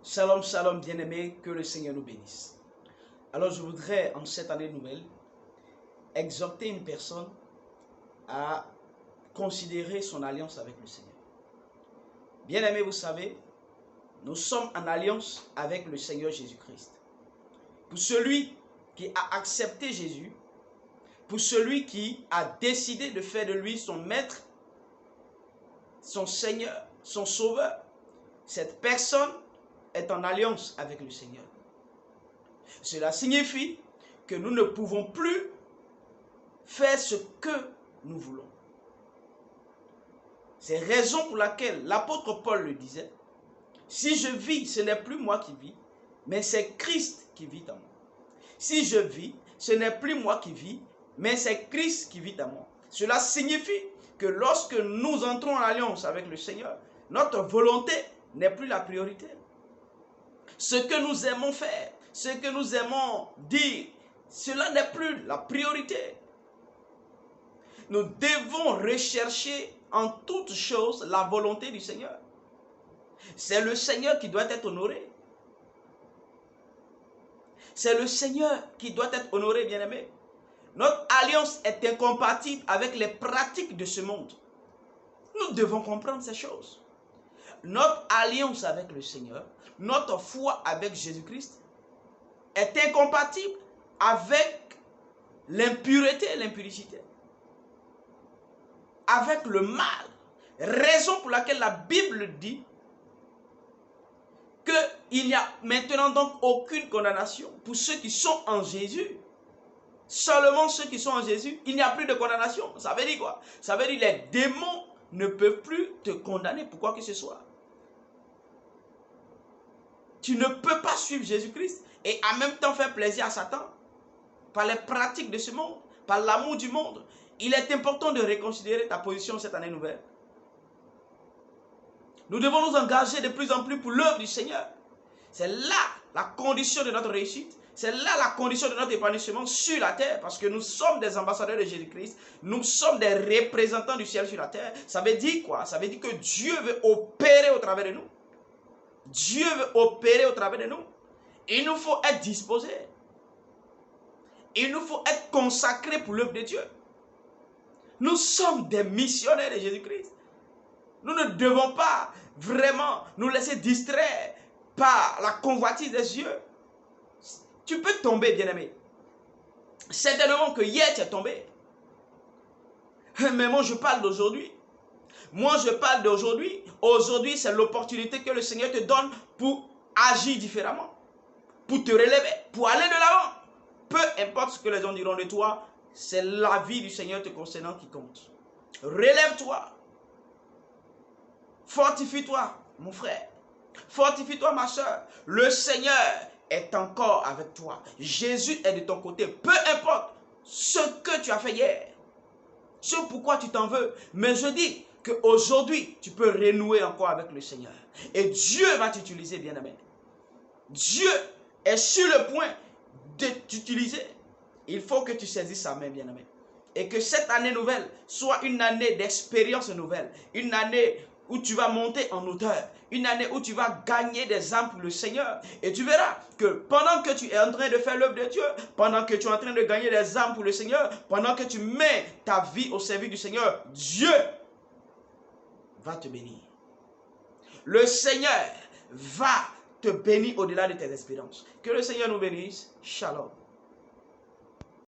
Shalom, shalom, bien-aimés, que le Seigneur nous bénisse. Alors je voudrais, en cette année nouvelle, exhorter une personne à considérer son alliance avec le Seigneur. Bien-aimés, vous savez, nous sommes en alliance avec le Seigneur Jésus-Christ. Pour celui qui a accepté Jésus, pour celui qui a décidé de faire de lui son maître, son Seigneur, son sauveur, cette personne est en alliance avec le Seigneur. Cela signifie que nous ne pouvons plus faire ce que nous voulons. C'est la raison pour laquelle l'apôtre Paul le disait, si je vis, ce n'est plus moi qui vis, mais c'est Christ qui vit en moi. Si je vis, ce n'est plus moi qui vis, mais c'est Christ qui vit en moi. Cela signifie que lorsque nous entrons en alliance avec le Seigneur, notre volonté n'est plus la priorité. Ce que nous aimons faire, ce que nous aimons dire, cela n'est plus la priorité. Nous devons rechercher en toutes choses la volonté du Seigneur. C'est le Seigneur qui doit être honoré. C'est le Seigneur qui doit être honoré, bien-aimé. Notre alliance est incompatible avec les pratiques de ce monde. Nous devons comprendre ces choses. Notre alliance avec le Seigneur, notre foi avec Jésus-Christ est incompatible avec l'impureté et l'impudicité. Avec le mal. Raison pour laquelle la Bible dit qu'il n'y a maintenant donc aucune condamnation pour ceux qui sont en Jésus. Seulement ceux qui sont en Jésus, il n'y a plus de condamnation. Ça veut dire quoi? Ça veut dire que les démons ne peuvent plus te condamner pour quoi que ce soit. Tu ne peux pas suivre Jésus-Christ et en même temps faire plaisir à Satan par les pratiques de ce monde, par l'amour du monde. Il est important de reconsidérer ta position cette année nouvelle. Nous devons nous engager de plus en plus pour l'œuvre du Seigneur. C'est là la condition de notre réussite. C'est là la condition de notre épanouissement sur la terre. Parce que nous sommes des ambassadeurs de Jésus-Christ. Nous sommes des représentants du ciel sur la terre. Ça veut dire quoi? Ça veut dire que Dieu veut opérer au travers de nous. Dieu veut opérer au travers de nous. Il nous faut être disposés. Il nous faut être consacrés pour l'œuvre de Dieu. Nous sommes des missionnaires de Jésus-Christ. Nous ne devons pas vraiment nous laisser distraire par la convoitise des yeux. Tu peux tomber, bien-aimé. Certainement que hier tu es tombé. Mais moi je parle d'aujourd'hui. Moi je parle d'aujourd'hui. Aujourd'hui c'est l'opportunité que le Seigneur te donne pour agir différemment. Pour te relever, pour aller de l'avant. Peu importe ce que les gens diront de toi, c'est la vie du Seigneur te concernant qui compte. Relève-toi. Fortifie-toi, mon frère. Fortifie-toi, ma soeur. Le Seigneur est encore avec toi. Jésus est de ton côté. Peu importe ce que tu as fait hier, ce pourquoi tu t'en veux. Mais je dis qu'aujourd'hui, tu peux renouer encore avec le Seigneur. Et Dieu va t'utiliser, bien-aimé. Dieu est sur le point de t'utiliser. Il faut que tu saisisses sa main, bien-aimé. Et que cette année nouvelle soit une année d'expérience nouvelle. Une année où tu vas monter en hauteur. Une année où tu vas gagner des âmes pour le Seigneur. Et tu verras que pendant que tu es en train de faire l'œuvre de Dieu, pendant que tu es en train de gagner des âmes pour le Seigneur, pendant que tu mets ta vie au service du Seigneur, Dieu va te bénir. Le Seigneur va te bénir au-delà de tes espérances. Que le Seigneur nous bénisse. Shalom.